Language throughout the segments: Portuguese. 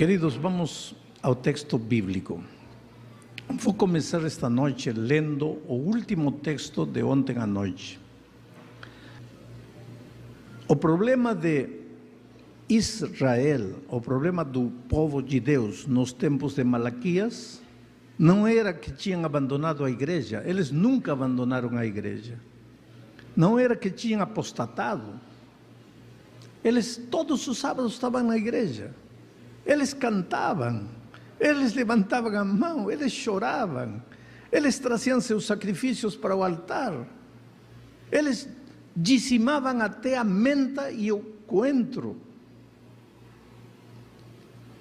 Queridos, vamos ao texto bíblico. Vou começar esta noite lendo o último texto de ontem à noite. O problema de Israel, o problema do povo de Deus nos tempos de Malaquias, não era que tinham abandonado a igreja, eles nunca abandonaram a igreja. Não era que tinham apostatado, eles todos os sábados estavam na igreja, eles cantavam, eles levantavam a mão, eles choravam, eles traziam seus sacrifícios para o altar, eles dizimavam até a menta e o coentro.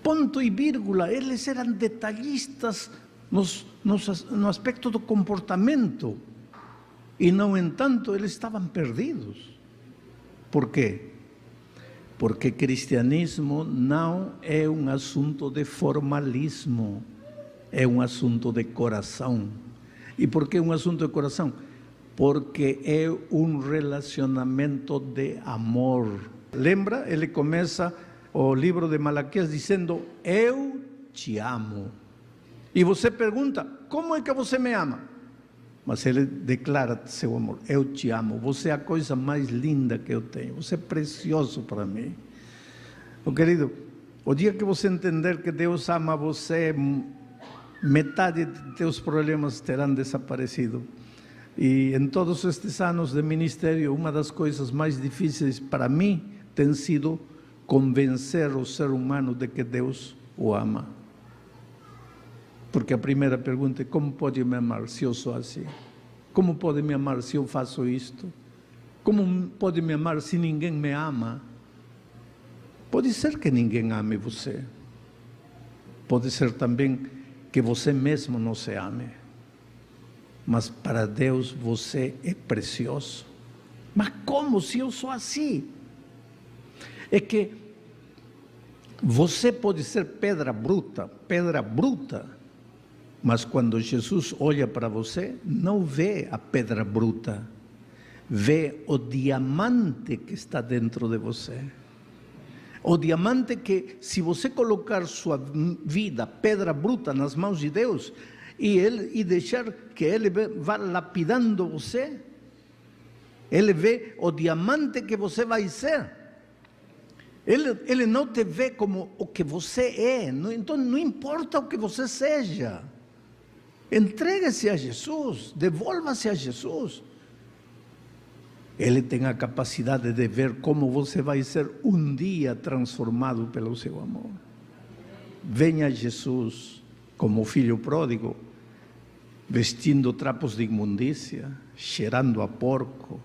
Ponto e vírgula, eles eram detalhistas no aspecto do comportamento. E, no entanto, eles estavam perdidos. Por quê? Porque cristianismo não é um assunto de formalismo, é um assunto de coração. E por que um assunto de coração? Porque é um relacionamento de amor. Lembra? Ele começa o livro de Malaquias dizendo: eu te amo. E você pergunta: como é que você me ama? Mas ele declara seu amor: eu te amo, você é a coisa mais linda que eu tenho, você é precioso para mim. Meu querido, o dia que você entender que Deus ama você, metade de teus problemas terão desaparecido. E em todos estes anos de ministério, uma das coisas mais difíceis para mim tem sido convencer o ser humano de que Deus o ama. Porque a primeira pergunta é: como pode me amar se eu sou assim? Como pode me amar se eu faço isto? Como pode me amar se ninguém me ama? Pode ser que ninguém ame você. Pode ser também que você mesmo não se ame. Mas para Deus você é precioso. Mas como se eu sou assim? É que você pode ser pedra bruta, mas quando Jesus olha para você, não vê a pedra bruta, vê o diamante que está dentro de você. O diamante que, se você colocar sua vida, pedra bruta, nas mãos de Deus, e deixar que Ele vá lapidando você, Ele vê o diamante que você vai ser. Ele não te vê como o que você é, então não importa o que você seja. Entregue-se a Jesus, devolva-se a Jesus. Ele tem a capacidade de ver como você vai ser um dia transformado pelo seu amor. Venha a Jesus como filho pródigo, vestindo trapos de imundícia, cheirando a porco,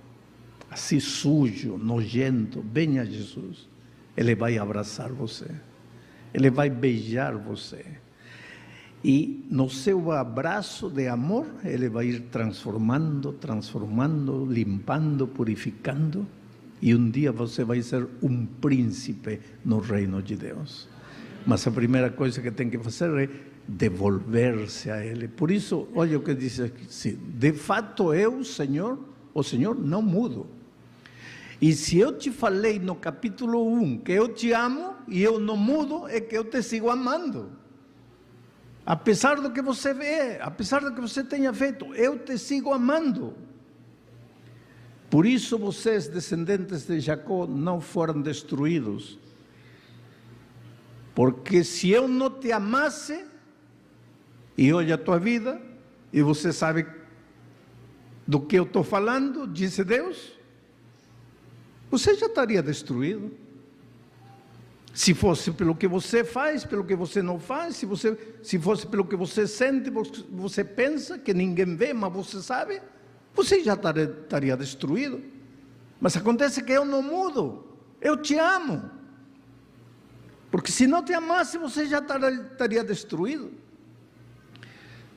assim sujo, nojento. Venha a Jesus. Ele vai abraçar você, Ele vai beijar você. E no seu abraço de amor, Ele vai ir transformando, limpando, purificando. E um dia você vai ser um príncipe no reino de Deus. Mas a primeira coisa que tem que fazer é devolver-se a Ele. Por isso, olha o que diz aqui: de fato eu, o Senhor não mudo. E se eu te falei no capítulo 1 que eu te amo e eu não mudo, é que eu te sigo amando. Apesar do que você vê, apesar do que você tenha feito, eu te sigo amando. Por isso vocês, descendentes de Jacó, não foram destruídos. Porque se eu não te amasse, e olha a tua vida, e você sabe do que eu estou falando, disse Deus, você já estaria destruído. Se fosse pelo que você faz, pelo que você não faz, se fosse pelo que você sente, você pensa, que ninguém vê, mas você sabe, você já estaria destruído. Mas acontece que eu não mudo, eu te amo. Porque se não te amasse, você já estaria destruído.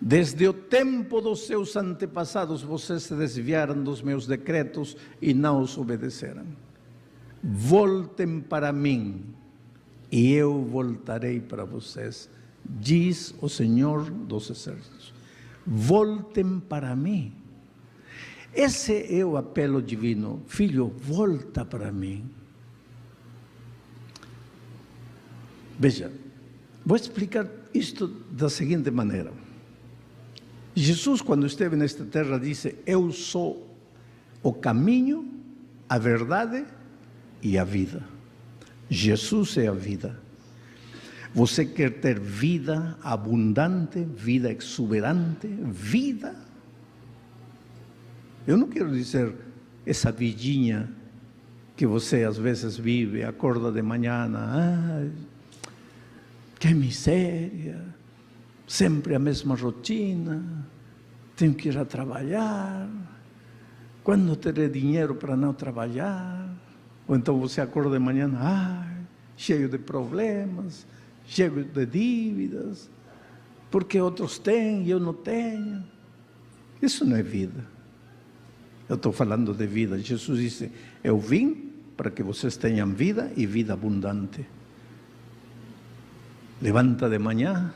Desde o tempo dos seus antepassados, vocês se desviaram dos meus decretos e não os obedeceram. Voltem para mim, e eu voltarei para vocês, diz o Senhor dos Exércitos. Voltem para mim. Esse é o apelo divino. Filho, volta para mim. Veja, Vou explicar isto da seguinte maneira. Jesus, quando esteve nesta terra, disse: eu sou o caminho, a verdade e a vida. Jesus é a vida. Você quer ter vida abundante, vida exuberante, vida? Eu não quero dizer essa vidinha que você às vezes vive, acorda de manhã, que miséria, sempre a mesma rotina, tenho que ir a trabalhar, quando terei dinheiro para não trabalhar? Ou então você acorda de manhã, cheio de problemas, cheio de dívidas, porque outros têm e eu não tenho. Isso não é vida. Eu estou falando de vida. Jesus disse: eu vim para que vocês tenham vida e vida abundante. Levanta de manhã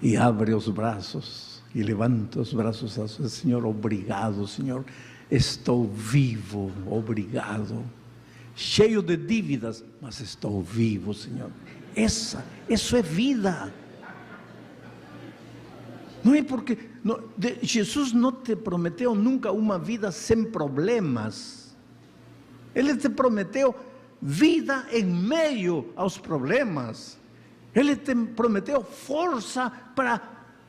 e abre os braços, e levanta os braços ao Senhor. Obrigado, Senhor, estou vivo, obrigado. Cheio de dívidas, mas estou vivo, Senhor. Isso é vida. Não é porque Jesus não te prometeu nunca uma vida sem problemas. Ele te prometeu vida em meio aos problemas. Ele te prometeu força para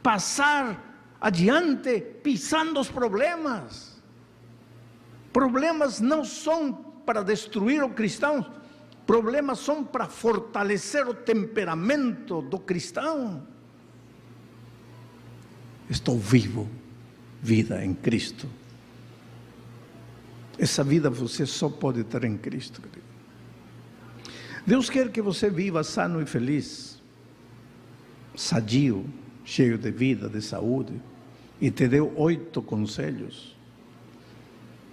passar adiante pisando os problemas. Problemas não são para destruir o cristão. Problemas são para fortalecer o temperamento do cristão. Estou vivo, vida em Cristo. Essa vida você só pode ter em Cristo. Deus quer que você viva sano e feliz, sadio, cheio de vida, de saúde, e te deu 8 conselhos.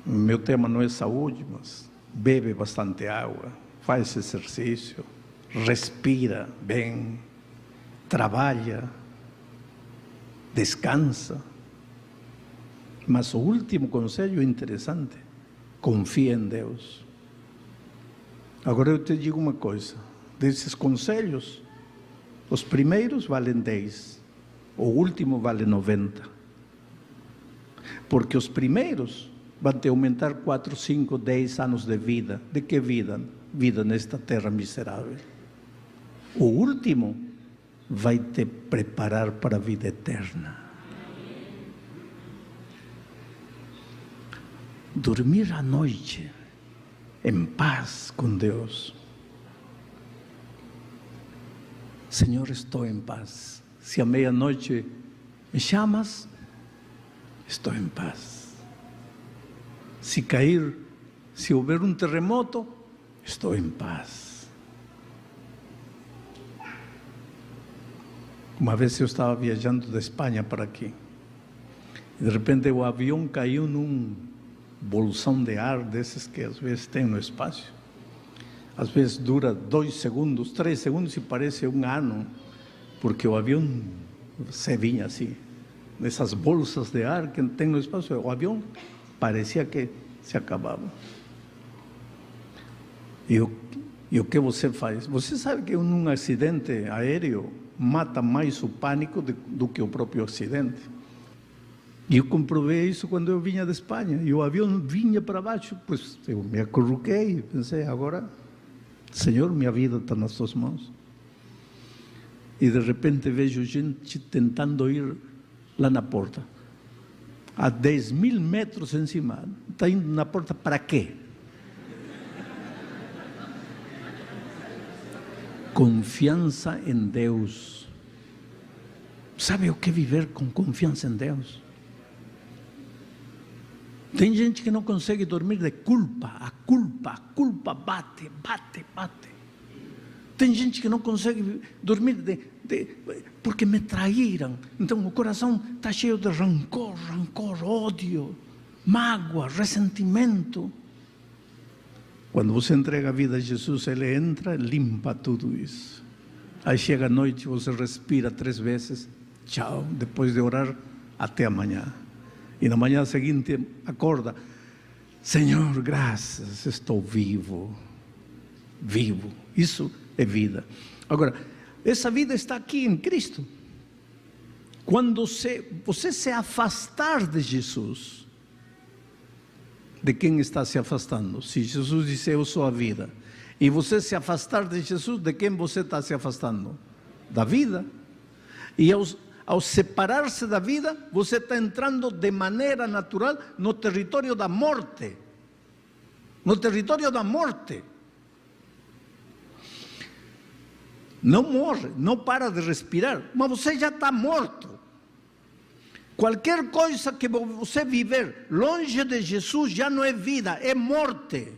Meu tema não é saúde, mas bebe bastante água, faz exercício, respira bem, trabalha, descansa. Mas o último conselho é interessante: confia em Deus. Agora eu te digo uma coisa: desses conselhos, os primeiros valem 10, o último vale 90. Porque os primeiros vão te aumentar 4, 5, 10 anos de vida. De que vida? Vida nesta terra miserável. O último vai te preparar para a vida eterna. Dormir à noite em paz com Deus. Senhor, estou em paz. Se à meia-noite me chamas, estou em paz. Se houver um terremoto, estou em paz. Uma vez eu estava viajando da Espanha para aqui. E de repente o avião caiu num bolsão de ar desses que às vezes tem no espaço. Às vezes dura 2 segundos, 3 segundos e parece um ano, porque o avião se vinha assim, nessas bolsas de ar que tem no espaço. O avião parecia que se acabava. E o que você faz? Você sabe que num acidente aéreo mata mais o pânico do que o próprio acidente. E eu comprovei isso quando eu vinha da Espanha, e o avião vinha para baixo, pois eu me acurruquei e pensei: agora, Senhor, minha vida está nas tuas mãos. E de repente vejo gente tentando ir lá na porta, a 10.000 metros em cima. Está indo na porta para quê? Confiança em Deus. Sabe o que é viver com confiança em Deus? Tem gente que não consegue dormir de culpa. A culpa bate. Tem gente que não consegue dormir porque me traíram. Então o coração está cheio de rancor, ódio, mágoa, ressentimento. Quando você entrega a vida a Jesus, Ele entra, limpa tudo isso. Aí chega a noite, você respira 3 vezes, tchau, depois de orar, até amanhã. E na manhã seguinte, acorda: Senhor, graças, estou vivo. Isso é vida. Agora, essa vida está aqui em Cristo. Quando você se afastar de Jesus, de quem está se afastando? Se Jesus disse, eu sou a vida, e você se afastar de Jesus, de quem você está se afastando? Da vida. E ao separar-se da vida, você está entrando de maneira natural no território da morte. No território da morte. Não morre, não para de respirar, mas você já está morto. Qualquer coisa que você viver longe de Jesus já não é vida, é morte.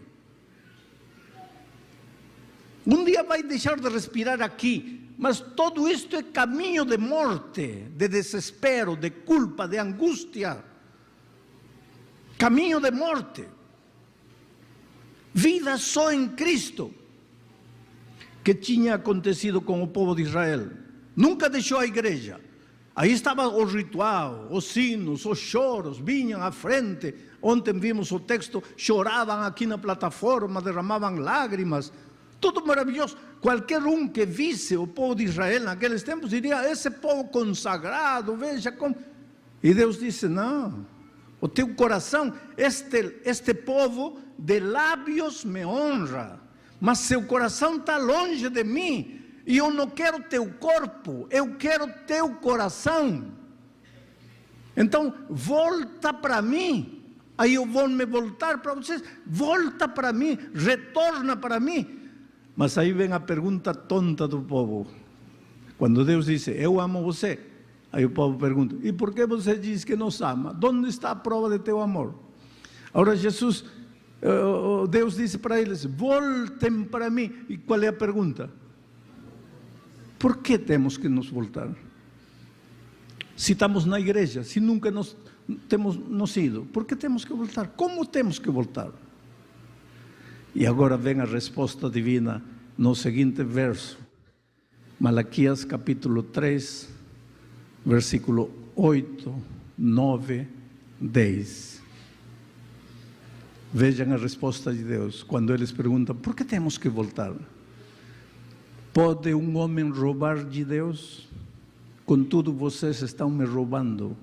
Um dia vai deixar de respirar aqui, mas tudo isto é caminho de morte, de desespero, de culpa, de angústia. Caminho de morte. Vida só em Cristo. Que tinha acontecido com o povo de Israel. Nunca deixou a igreja. Aí estava o ritual, os sinos, os choros, vinham à frente. Ontem vimos o texto, choravam aqui na plataforma, derramavam lágrimas. Tudo maravilhoso. Qualquer um que visse o povo de Israel naqueles tempos diria, esse povo consagrado, veja como... E Deus disse, não, o teu coração, este povo de lábios me honra, mas seu coração está longe de mim, e eu não quero teu corpo, eu quero teu coração. Então, volta para mim, aí eu vou me voltar para vocês, volta para mim, retorna para mim. Mas aí vem a pergunta tonta do povo. Quando Deus disse, eu amo você, aí o povo pergunta, e por que você diz que nos ama? Onde está a prova de teu amor? Agora Deus disse para eles, voltem para mim. E qual é a pergunta? Por que temos que nos voltar? Se estamos na igreja, se nunca temos ido, por que temos que voltar? Como temos que voltar? E agora vem a resposta divina no seguinte verso. Malaquias capítulo 3, versículo 8, 9, 10. Vejam a resposta de Deus, quando eles perguntam, por que temos que voltar? Pode um homem roubar de Deus? Contudo, vocês estão me roubando.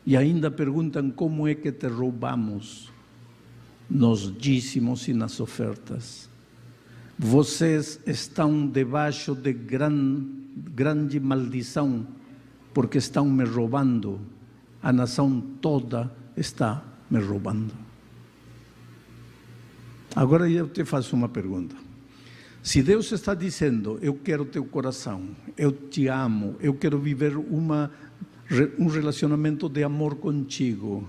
E ainda perguntam, como é que te roubamos? Nos dízimos e nas ofertas. Vocês estão debaixo de grande maldição, porque estão me roubando. A nação toda está me roubando. Agora eu te faço uma pergunta. Se Deus está dizendo, eu quero teu coração, eu te amo, eu quero viver um relacionamento de amor contigo,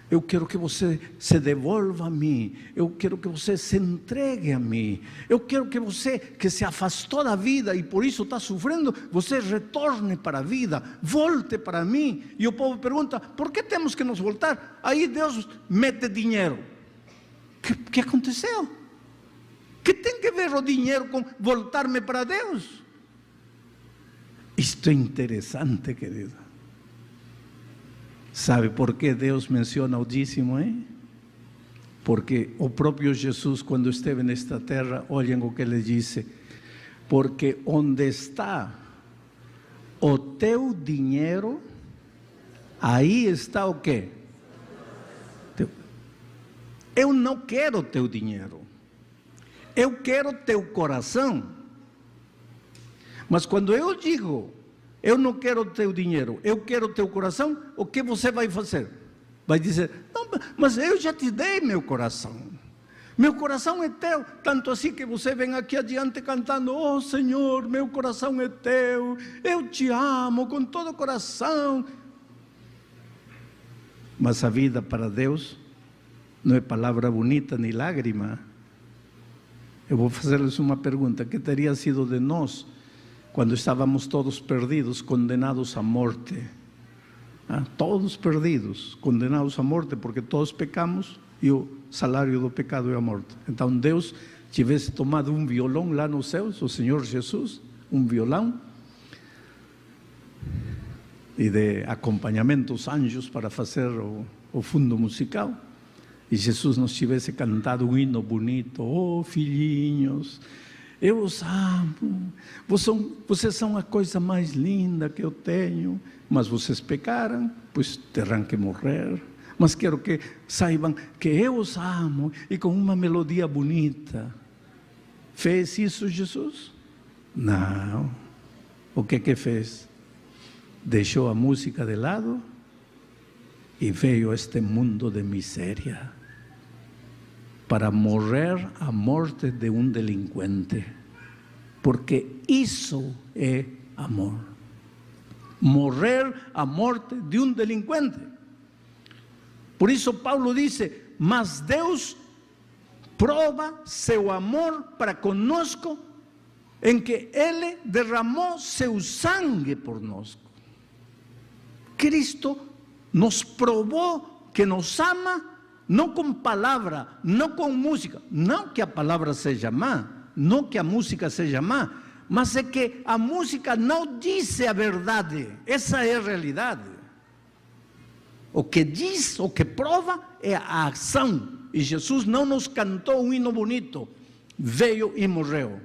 eu quero que você se devolva a mim, eu quero que você se entregue a mim, eu quero que você, que se afastou da vida e por isso está sofrendo, você retorne para a vida, volte para mim. E o povo pergunta, por que temos que nos voltar? Aí Deus mete dinheiro. O que aconteceu? Que tem que ver o dinheiro com voltar-me para Deus? Isto é interessante, querido. Sabe por que Deus menciona o dízimo, hein? Porque o próprio Jesus, quando esteve nesta terra, olhem o que ele disse, porque onde está o teu dinheiro, aí está o quê? Eu não quero teu dinheiro, eu quero teu coração. Mas quando eu digo, eu não quero teu dinheiro, eu quero teu coração, o que você vai fazer? Vai dizer, não, mas eu já te dei meu coração. Meu coração é teu, tanto assim que você vem aqui adiante cantando, oh Senhor, meu coração é teu, eu te amo com todo o coração. Mas a vida para Deus não é palavra bonita nem lágrima. Eu vou fazer-lhes uma pergunta, que teria sido de nós quando estávamos todos perdidos, condenados à morte? Todos perdidos, condenados à morte, porque todos pecamos e o salário do pecado é a morte. Então Deus tivesse tomado um violão lá nos céus, o Senhor Jesus, um violão, e de acompanhamento os anjos para fazer o fundo musical, e Jesus nos tivesse cantado um hino bonito, oh filhinhos, eu os amo, vocês são a coisa mais linda que eu tenho, mas vocês pecaram, pois terão que morrer. Mas quero que saibam que eu os amo, e com uma melodia bonita. Fez isso Jesus? Não. O que fez? Deixou a música de lado e veio a este mundo de miséria para morrer a morte de um delinquente, porque isso é amor. Morrer a morte de um delinquente. Por isso Paulo disse: mas Deus prova seu amor para conosco em que Ele derramou seu sangue por nós. Cristo nos provou que nos ama, não com palavra, não com música, não que a palavra seja má, não que a música seja má, mas é que a música não diz a verdade. Essa é a realidade. O que diz, o que prova é a ação. E Jesus não nos cantou um hino bonito, veio e morreu.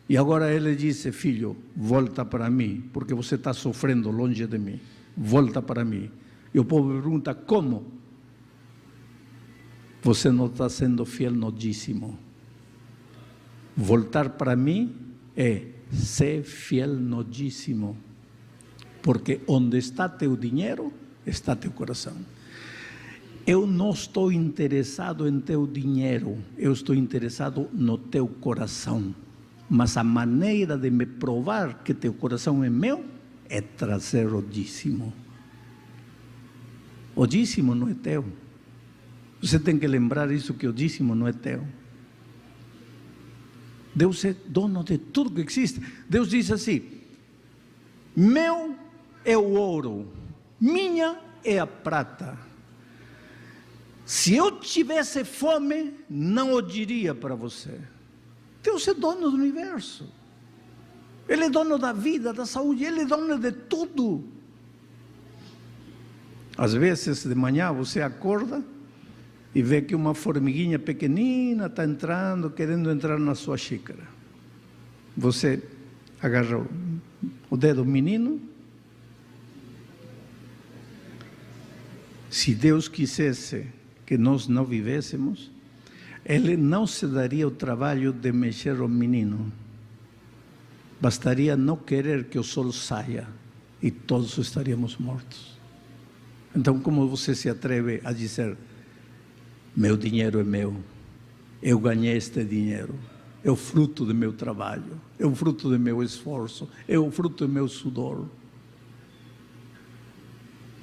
E agora Ele disse: filho, volta para mim, porque você está sofrendo longe de mim. Volta para mim. E o povo pergunta: como? Você não está sendo fiel no dízimo. Voltar para mim é ser fiel no dízimo, porque onde está teu dinheiro, está teu coração. Eu não estou interessado em teu dinheiro, eu estou interessado no teu coração. Mas a maneira de me provar que teu coração é meu é trazer o dízimo. O dízimo não é teu. Você tem que lembrar isso, que o dízimo não é teu. Deus é dono de tudo que existe. Deus diz assim: meu é o ouro, minha é a prata. Se eu tivesse fome, não o diria para você. Deus é dono do universo. Ele é dono da vida, da saúde, Ele é dono de tudo. Às vezes de manhã você acorda e vê que uma formiguinha pequenina está entrando, querendo entrar na sua xícara. Você agarra o dedo menino. Se Deus quisesse que nós não vivêssemos, Ele não se daria o trabalho de mexer o menino. Bastaria não querer que o sol saia e todos estaríamos mortos. Então, como você se atreve a dizer: meu dinheiro é meu, eu ganhei este dinheiro, é o fruto do meu trabalho, é o fruto do meu esforço, é o fruto do meu sudor?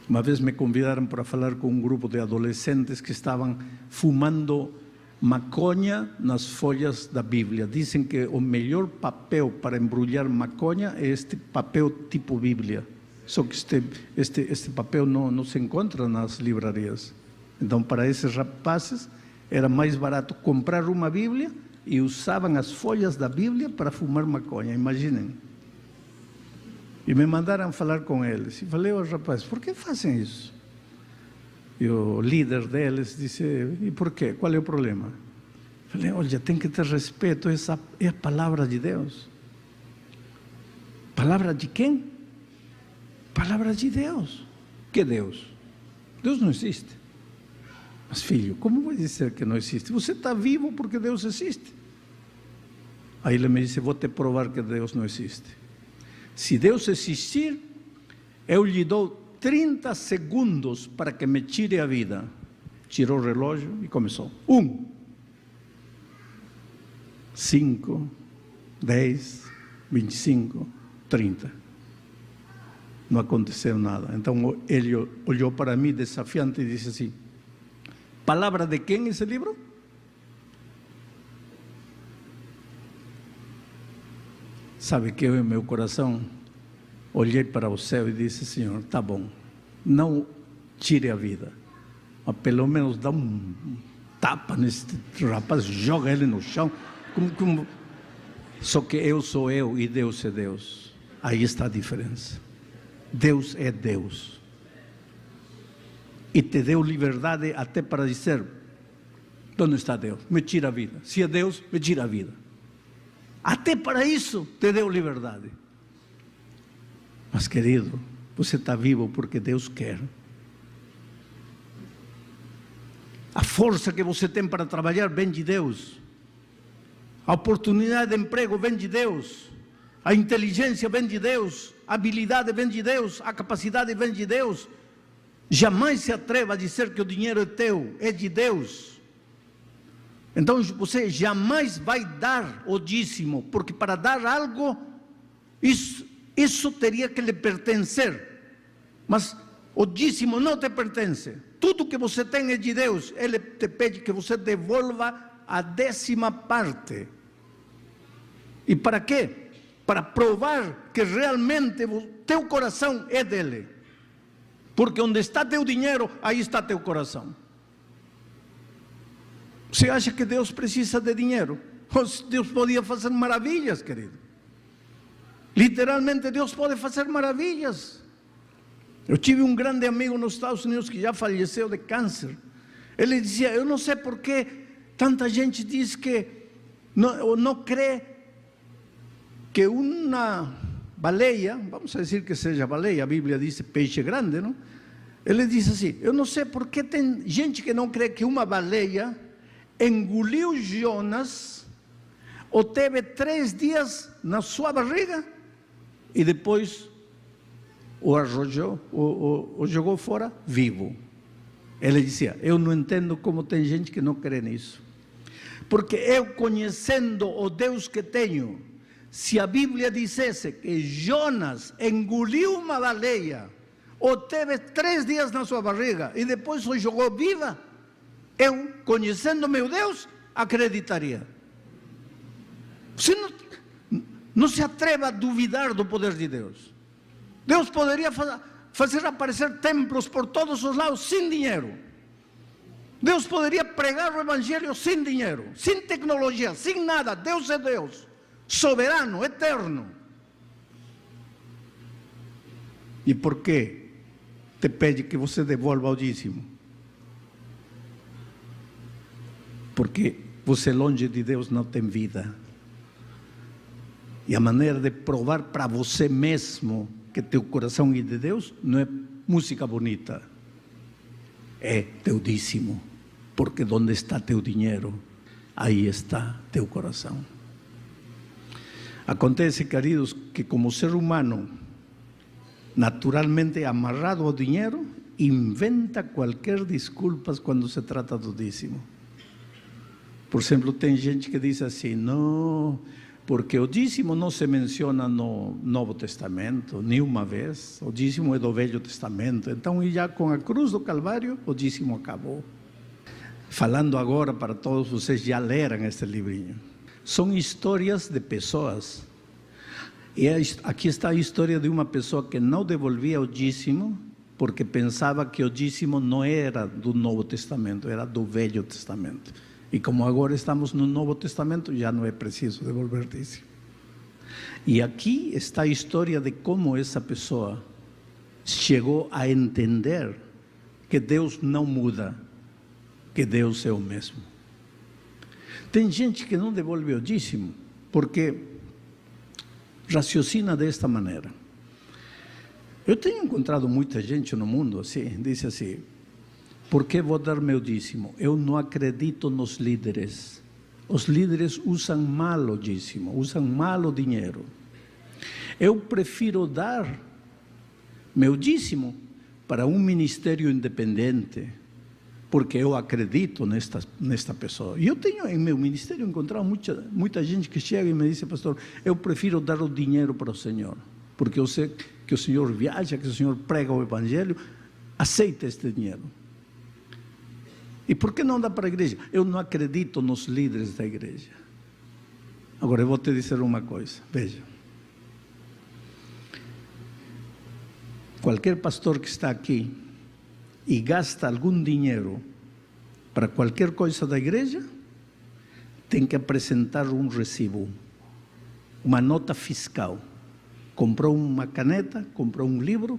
Uma vez me convidaram para falar com um grupo de adolescentes que estavam fumando maconha nas folhas da Bíblia. Dizem que o melhor papel para embrulhar maconha é este papel tipo Bíblia. Só que este papel não se encontra nas livrarias. Então, para esses rapazes, era mais barato comprar uma Bíblia e usavam as folhas da Bíblia para fumar maconha. Imaginem. E me mandaram falar com eles. E falei aos rapazes: por que fazem isso? E o líder deles disse: e por quê? Qual é o problema? Falei: olha, tem que ter respeito, essa é a palavra de Deus. Palavra de quem? Palavra de Deus. Que Deus? Deus não existe. Mas filho, como vai dizer que não existe? Você está vivo porque Deus existe. Aí ele me disse: vou te provar que Deus não existe. Se Deus existir, eu lhe dou 30 segundos para que me tire a vida. Tirou o relógio e começou. 1, 5, 10, 25, 30. Não aconteceu nada. Então ele olhou para mim desafiante e disse assim: palavra de quem esse livro? Sabe que eu, em meu coração, olhei para o céu e disse: Senhor, tá bom, não tire a vida, mas pelo menos dá um tapa nesse rapaz, joga ele no chão. Só que eu sou eu e Deus é Deus. Aí está a diferença. Deus é Deus. E te deu liberdade até para dizer: onde está Deus? Me tira a vida. Se é Deus, me tira a vida. Até para isso te deu liberdade. Mas, querido, você está vivo porque Deus quer. A força que você tem para trabalhar vem de Deus. A oportunidade de emprego vem de Deus. A inteligência vem de Deus. A habilidade vem de Deus. A capacidade vem de Deus. Jamais se atreva a dizer que o dinheiro é teu, é de Deus. Então você jamais vai dar o dízimo, porque para dar algo, isso teria que lhe pertencer. Mas o dízimo não te pertence. Tudo que você tem é de Deus. Ele te pede que você devolva a 10ª parte. E para quê? Para provar que realmente o teu coração é dele. Porque onde está teu dinheiro, aí está teu coração. Você acha que Deus precisa de dinheiro? Deus podia fazer maravilhas, querido. Literalmente Deus pode fazer maravilhas. Eu tive um grande amigo nos Estados Unidos que já faleceu de câncer. Ele dizia: eu não sei por que tanta gente diz que não crê que uma baleia, vamos dizer que seja baleia, a Bíblia diz peixe grande, não? Ele diz assim: eu não sei por que tem gente que não crê que uma baleia engoliu Jonas, o teve 3 dias na sua barriga e depois o arrojou, o jogou fora vivo. Ele dizia: eu não entendo como tem gente que não crê nisso. Porque eu, conhecendo o Deus que tenho, se a Bíblia dissesse que Jonas engoliu uma baleia, ou teve 3 dias na sua barriga e depois o jogou viva, eu, conhecendo meu Deus, acreditaria. Você não se atreva a duvidar do poder de Deus. Deus poderia fazer aparecer templos por todos os lados sem dinheiro. Deus poderia pregar o Evangelho sem dinheiro, sem tecnologia, sem nada. Deus é Deus, soberano, eterno. E por que te pede que você devolva o dízimo? Porque você longe de Deus não tem vida. E a maneira de provar para você mesmo que teu coração é de Deus não é música bonita, é teu dízimo. Porque onde está teu dinheiro, aí está teu coração. Acontece, queridos, que como ser humano, naturalmente amarrado ao dinheiro, inventa qualquer desculpas quando se trata do dízimo. Por exemplo, tem gente que diz assim: não, porque o dízimo não se menciona no Novo Testamento, nenhuma vez. O dízimo é do Velho Testamento. Então, já com a cruz do Calvário, o dízimo acabou. Falando agora para todos vocês, já leram este livrinho. São histórias de pessoas. E aqui está a história de uma pessoa que não devolvia o dízimo, porque pensava que o dízimo não era do Novo Testamento, era do Velho Testamento. E como agora estamos no Novo Testamento, já não é preciso devolver dízimo. E aqui está a história de como essa pessoa chegou a entender que Deus não muda, que Deus é o mesmo. Tem gente que não devolve o dízimo porque raciocina desta maneira. Eu tenho encontrado muita gente no mundo assim, diz assim: por que vou dar meu dízimo? Eu não acredito nos líderes. Os líderes usam mal o dízimo, usam mal o dinheiro. Eu prefiro dar meu dízimo para um ministério independente, porque eu acredito nesta pessoa. E eu tenho em meu ministério encontrado muita gente que chega e me diz: pastor, eu prefiro dar o dinheiro para o Senhor, porque eu sei que o Senhor viaja, que o Senhor prega o Evangelho, aceita este dinheiro. E por que não dá para a igreja? Eu não acredito nos líderes da igreja. Agora eu vou te dizer uma coisa, veja. Qualquer pastor que está aqui e gasta algum dinheiro para qualquer coisa da igreja, tem que apresentar um recibo, uma nota fiscal. Comprou uma caneta, comprou um livro,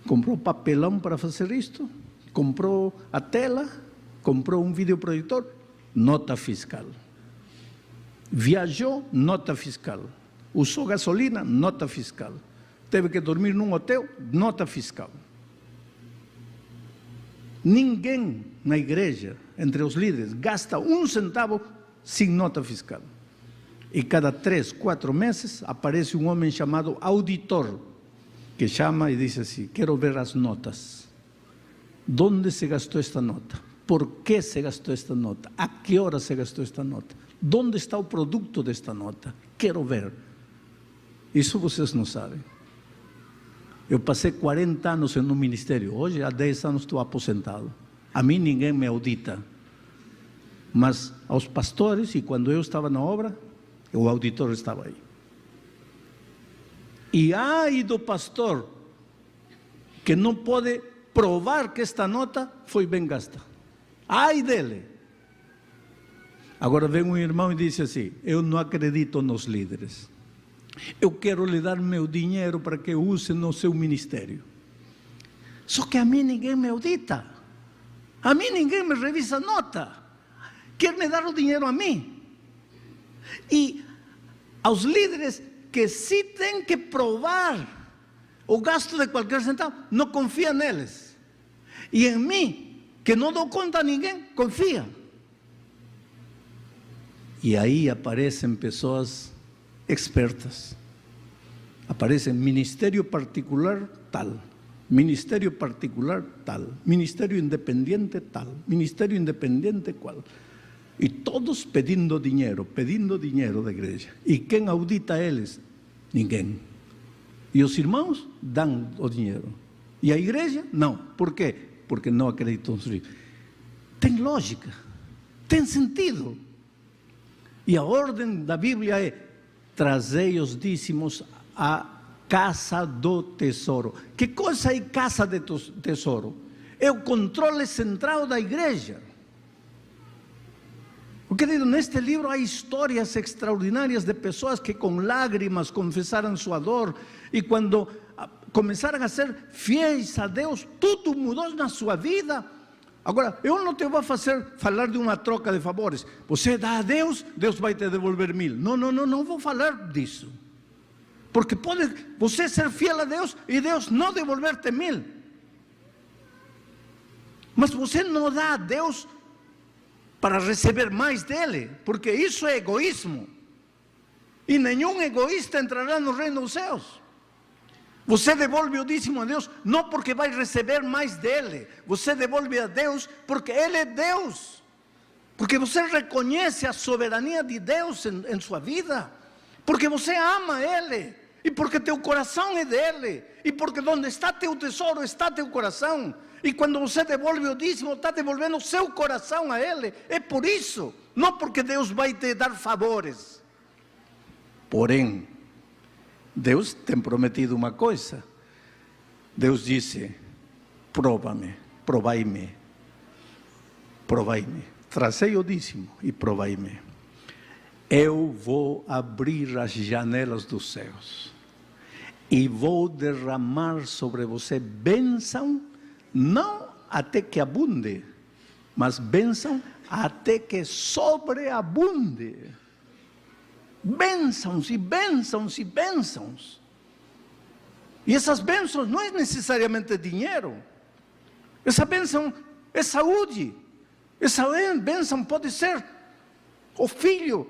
comprou papelão para fazer isto, comprou a tela, comprou um videoprojetor, nota fiscal. Viajou, nota fiscal. Usou gasolina, nota fiscal. Teve que dormir num hotel, nota fiscal. Ninguém na igreja, entre os líderes, gasta um centavo sem nota fiscal. E cada 3, 4 meses aparece um homem chamado auditor, que chama e diz assim: quero ver as notas. ¿Dónde se gastou esta nota? ¿Por que se gastou esta nota? ¿A que hora se gastou esta nota? ¿Dónde está o produto desta nota? Quero ver. Isso vocês não sabem. Eu passei 40 anos no ministério. Hoje, há 10 anos, estou aposentado. A mim ninguém me audita. Mas aos pastores, e quando eu estava na obra, o auditor estava aí. E ai do pastor que não pode provar que esta nota foi bem gasta. Ai dele. Agora vem um irmão e diz assim: eu não acredito nos líderes. Eu quero lhe dar meu dinheiro para que use no seu ministério. Só que a mim ninguém me audita. A mim ninguém me revisa a nota. Quer me dar o dinheiro a mim. E aos líderes que se têm que provar o gasto de qualquer centavo, não confia neles. E em mim, que não dou conta a ninguém, confia. E aí aparecem pessoas expertas. Aparecem ministério particular tal, ministério particular tal, ministério independente tal, ministério independente qual. E todos pedindo dinheiro da igreja. E quem audita eles? Ninguém. E os irmãos dão o dinheiro. E a igreja? Não. Por quê? Porque não acreditam nos livros. Tem lógica, tem sentido. E a ordem da Bíblia é: trazei os dízimos à casa do tesouro. Que coisa é casa de tesouro? É o controle central da igreja. Querido, neste livro há histórias extraordinárias de pessoas que com lágrimas confessaram sua dor, e quando começaram a ser fiéis a Deus, tudo mudou na sua vida. Agora, eu não te vou falar de uma troca de favores. Você dá a Deus, Deus vai te devolver 1000. Não vou falar disso. Porque pode você ser fiel a Deus e Deus não devolver-te 1000. Mas você não dá a Deus para receber mais dele, porque isso é egoísmo. E nenhum egoísta entrará no reino dos céus. Você devolve o dízimo a Deus, não porque vai receber mais dele. Você devolve a Deus porque Ele é Deus. Porque você reconhece a soberania de Deus em sua vida. Porque você ama Ele. E porque teu coração é dele. E porque onde está teu tesouro, está teu coração. E quando você devolve o dízimo, está devolvendo o seu coração a Ele. É por isso, não porque Deus vai te dar favores. Porém, Deus tem prometido uma coisa. Deus disse: prova-me, provai-me, provai-me. Trazei o dízimo e provai-me. Eu vou abrir as janelas dos céus e vou derramar sobre você bênção, não até que abunde, mas bênção até que sobreabunde. Bênçãos e bênçãos e bênçãos. E essas bênçãos não é necessariamente dinheiro. Essa bênção é saúde. Essa bênção pode ser o filho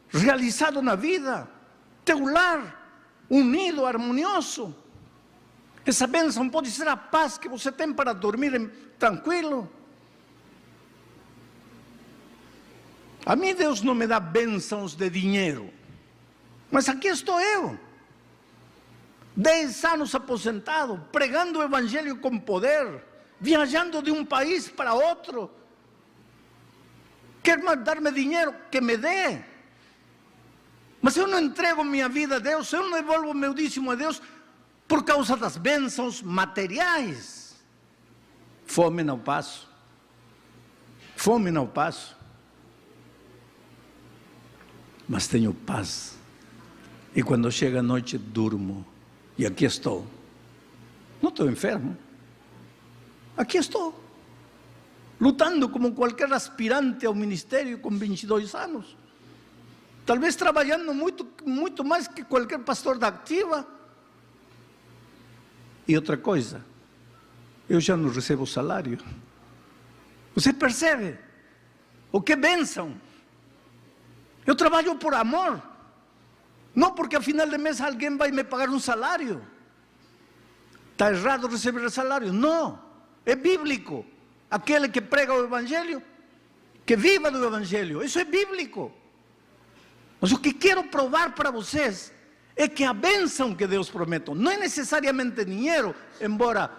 realizado na vida, teu lar unido, harmonioso. Essa bênção pode ser a paz que você tem para dormir tranquilo. A mim Deus não me dá bênçãos de dinheiro, mas aqui estou eu, 10 anos aposentado, pregando o evangelho com poder, viajando de um país para outro. Quer dar-me dinheiro? Que me dê. Mas eu não entrego minha vida a Deus, eu não devolvo meu dízimo a Deus por causa das bênçãos materiais. Fome não passo. Fome não passo. Mas tenho paz. E quando chega a noite, durmo. E aqui estou. Não estou enfermo. Aqui estou. Lutando como qualquer aspirante ao ministério com 22 anos. talvez trabalhando muito mais que qualquer pastor da Ativa. E outra coisa, eu já não recebo salário. Você percebe? O que bênção! Eu trabalho por amor, não porque ao final de mês alguém vai me pagar um salário. Está errado receber salário? Não, é bíblico. Aquele que prega o Evangelho, que viva do Evangelho, isso é bíblico. Mas o que quero provar para vocês é que a bênção que Deus promete não é necessariamente dinheiro, embora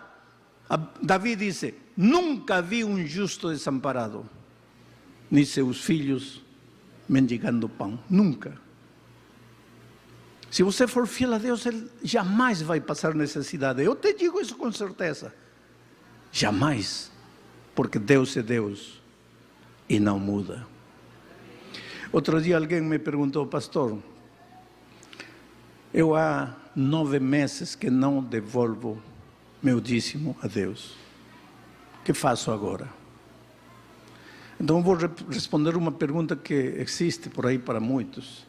Davi disse: nunca vi um justo desamparado, nem seus filhos mendigando pão. Nunca. Se você for fiel a Deus, Ele jamais vai passar necessidade. Eu te digo isso com certeza. Jamais. Porque Deus é Deus e não muda. Outro dia alguém me perguntou: pastor, eu há 9 meses que não devolvo meu dízimo a Deus. O que faço agora? Então vou responder uma pergunta que existe por aí para muitos.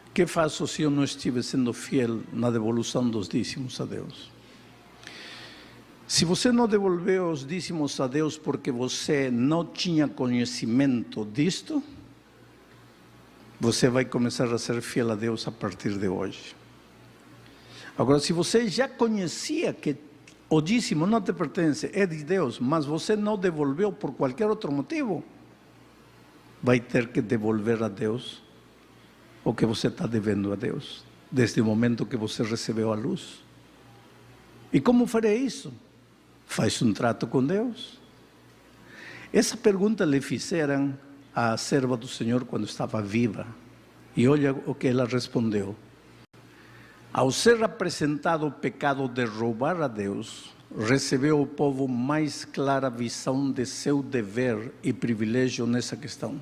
O que faço se eu não estiver sendo fiel na devolução dos dízimos a Deus? Se você não devolveu os dízimos a Deus porque você não tinha conhecimento disto, você vai começar a ser fiel a Deus a partir de hoje. Agora, se você já conhecia que o dízimo não te pertence, é de Deus, mas você não devolveu por qualquer outro motivo, vai ter que devolver a Deus o que você está devendo a Deus, desde o momento que você recebeu a luz. E como farei isso? Faz um trato com Deus. Essa pergunta lhe fizeram à serva do Senhor quando estava viva. E olha o que ela respondeu. Ao ser apresentado o pecado de roubar a Deus, recebeu o povo mais clara visão de seu dever e privilégio nessa questão.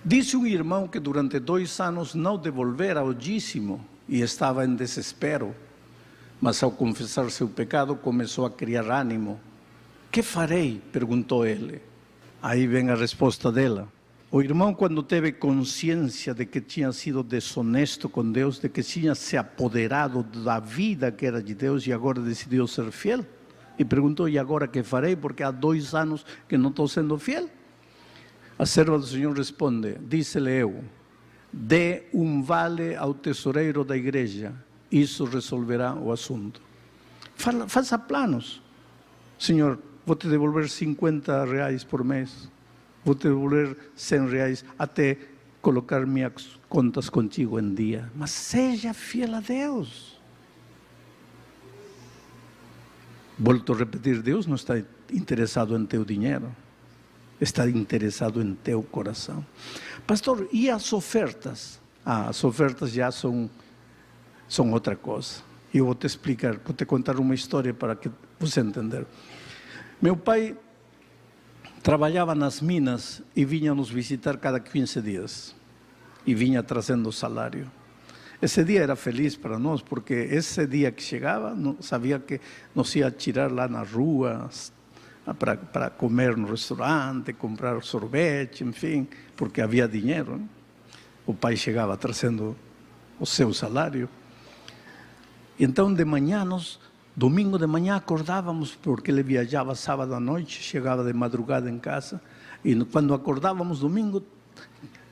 Disse um irmão que durante 2 anos não devolvera o dízimo e estava em desespero, mas ao confessar seu pecado começou a criar ânimo. Que farei? Perguntou ele. Aí vem a resposta dela. O irmão, quando teve consciência de que tinha sido desonesto com Deus, de que tinha se apoderado da vida que era de Deus e agora decidiu ser fiel, e perguntou: e agora que farei? Porque há 2 anos que não estou sendo fiel. A serva do Senhor responde: disse-lhe eu, dê um vale ao tesoureiro da igreja, isso resolverá o assunto. Faça planos. Senhor, vou te devolver R$50 por mês, vou te devolver R$100 até colocar minhas contas contigo em dia. Mas seja fiel a Deus. Volto a repetir, Deus não está interessado em teu dinheiro, está interessado em teu coração. Pastor, e as ofertas? As ofertas já são outra coisa. Eu vou te explicar, vou te contar uma história para que você entenda. Meu pai trabalhava nas minas e vinha nos visitar cada 15 dias. E vinha trazendo salário. Esse dia era feliz para nós, porque esse dia que chegava, sabia que nos ia tirar lá na rua para comer no restaurante, comprar sorvete, enfim, porque havia dinheiro, né? O pai chegava trazendo o seu salário. Então de manhã, domingo de manhã acordávamos, porque ele viajava sábado à noite, chegava de madrugada em casa, e quando acordávamos domingo,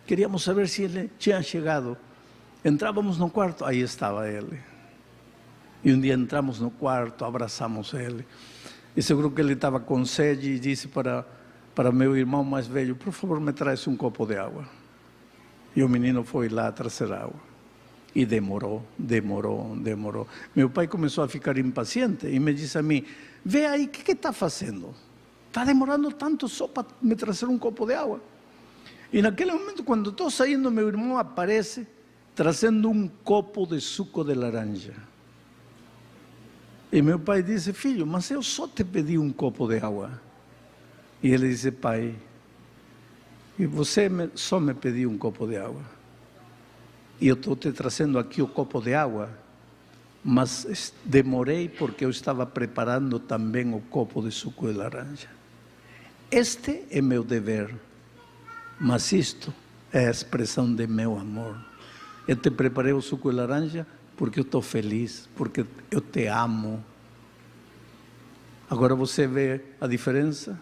queríamos saber se ele tinha chegado. Entrávamos no quarto, aí estava ele. E um dia entramos no quarto, abraçamos ele. E seguro que ele estava com sede e disse para meu irmão mais velho: por favor, me traz um copo de água. E o menino foi lá trazer água. E demorou. Meu pai começou a ficar impaciente e me disse a mim: vê aí, o que está fazendo? Está demorando tanto só para me trazer um copo de água. E naquele momento, quando estou saindo, meu irmão aparece trazendo um copo de suco de laranja. E meu pai disse: filho, mas eu só te pedi um copo de água. E ele disse: pai, e você só me pediu um copo de água. E eu estou te trazendo aqui o copo de água, mas demorei porque eu estava preparando também o copo de suco de laranja. Este é meu dever, mas isto é a expressão de meu amor. Eu te preparei o suco de laranja porque eu estou feliz, porque eu te amo. Agora você vê a diferença?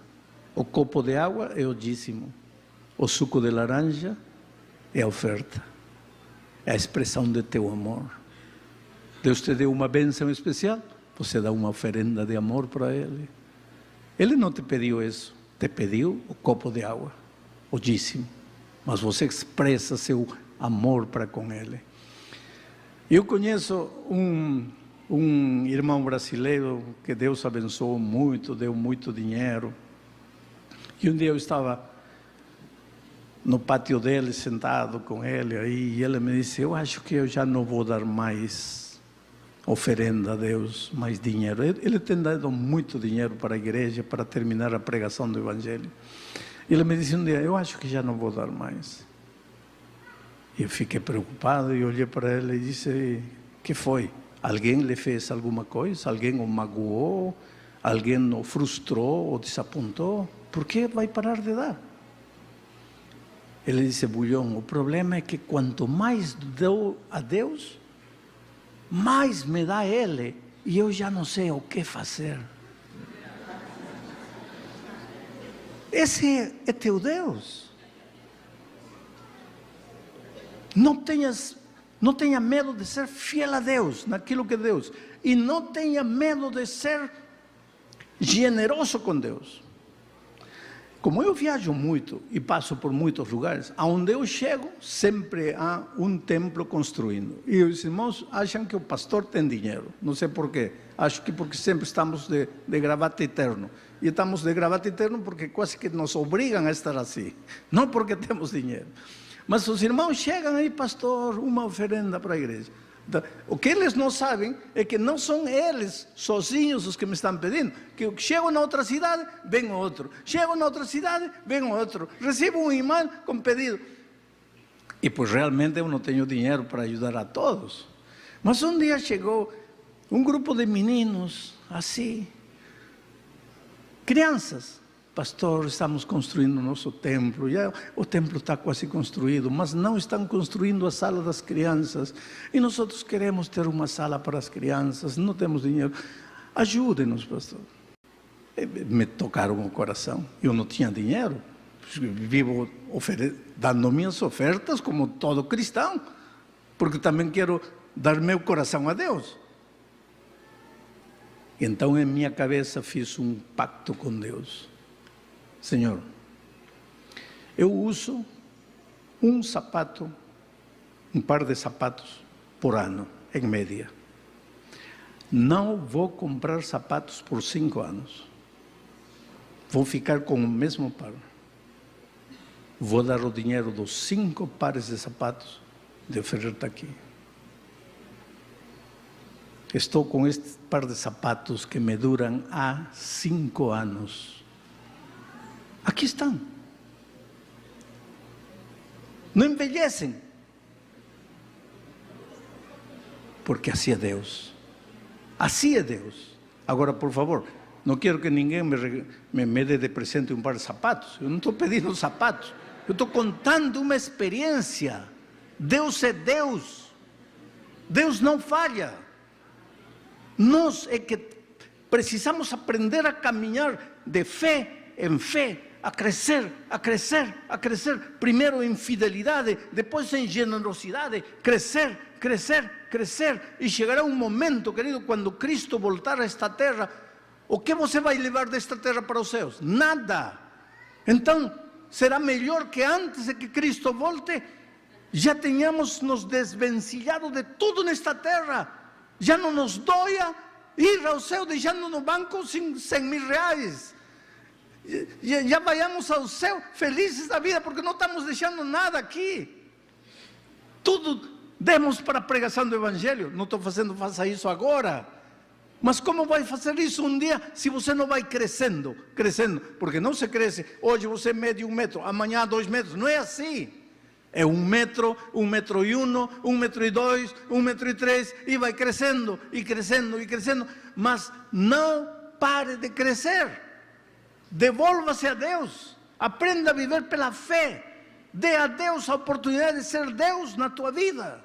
O copo de água é o dízimo. O suco de laranja é a oferta. É a expressão de teu amor. Deus te deu uma bênção especial, você dá uma oferenda de amor para Ele. Ele não te pediu isso, te pediu o copo de água, o dízimo. Mas você expressa seu amor para com Ele. Eu conheço um irmão brasileiro que Deus abençoou muito, deu muito dinheiro. E um dia eu estava no pátio dele, sentado com ele aí, e ele me disse, eu acho que eu já não vou dar mais oferenda a Deus, mais dinheiro. Ele tem dado muito dinheiro para a igreja, para terminar a pregação do Evangelho. E ele me disse um dia, eu acho que já não vou dar mais. E eu fiquei preocupado e olhei para ele e disse, que foi? Alguém lhe fez alguma coisa? Alguém o magoou? Alguém o frustrou ou desapontou? Por que vai parar de dar? Ele disse, Bulhão, o problema é que quanto mais dou a Deus, mais me dá Ele, e eu já não sei o que fazer. Esse é teu Deus. Não tenha medo de ser fiel a Deus, naquilo que Deus, e não tenha medo de ser generoso com Deus. Como eu viajo muito e passo por muitos lugares, aonde eu chego, sempre há um templo construindo. E os irmãos acham que o pastor tem dinheiro. Não sei porquê. Acho que porque sempre estamos de gravata eterno. E estamos de gravata eterno porque quase que nos obrigam a estar assim. Não porque temos dinheiro. Mas os irmãos chegam aí, pastor, uma oferenda para a igreja. O que eles não sabem é que não são eles sozinhos os que me estão pedindo. Que eu chego na outra cidade, vem outro. Chego na outra cidade, vem outro. Recebo um imã com pedido. E pois realmente eu não tenho dinheiro para ajudar a todos. Mas um dia chegou um grupo de meninos, assim, crianças. Pastor, estamos construindo o nosso templo, já o templo está quase construído, mas não estão construindo a sala das crianças, e nós queremos ter uma sala para as crianças, não temos dinheiro, ajude-nos, pastor. Me tocaram o coração, eu não tinha dinheiro, vivo dando minhas ofertas como todo cristão, porque também quero dar meu coração a Deus. Então em minha cabeça fiz um pacto com Deus. Senhor, eu uso um par de sapatos por ano, em média. Não vou comprar sapatos por 5 anos. Vou ficar com o mesmo par. Vou dar o dinheiro dos 5 pares de sapatos de oferta aqui. Estou com este par de sapatos que me duram há 5 anos. Aqui estão. Não envelhecem. Porque assim é Deus. Assim é Deus. Agora, por favor, não quero que ninguém me dê de presente um par de sapatos. Eu não estou pedindo sapatos. Eu estou contando uma experiência. Deus é Deus. Deus não falha. Nós é que precisamos aprender a caminhar de fé em fé. A crescer, a crescer, a crescer. Primeiro em fidelidade, depois em generosidade. Crescer, crescer, crescer. E chegará um momento, querido, quando Cristo voltar a esta terra, o que você vai levar desta terra para os céus? Nada. Então, será melhor que antes de que Cristo volte, já tenhamos nos desvencilhado de tudo nesta terra. Já não nos doia ir ao céu deixando no banco 100 mil reais. Já vayamos ao céu felizes da vida, porque não estamos deixando nada aqui. Tudo demos para a pregação do Evangelho. Não estou faça isso agora. Mas como vai fazer isso um dia se você não vai crescendo? Crescendo, porque não se cresce. Hoje você mede 1 metro, amanhã 2 metros. Não é assim. É 1 metro, 1,1 metro, 1,2 metro, 1,3 metro, e vai crescendo, e crescendo, e crescendo. Mas não pare de crescer. Devolva-se a Deus, aprenda a viver pela fé, dê a Deus a oportunidade de ser Deus na tua vida.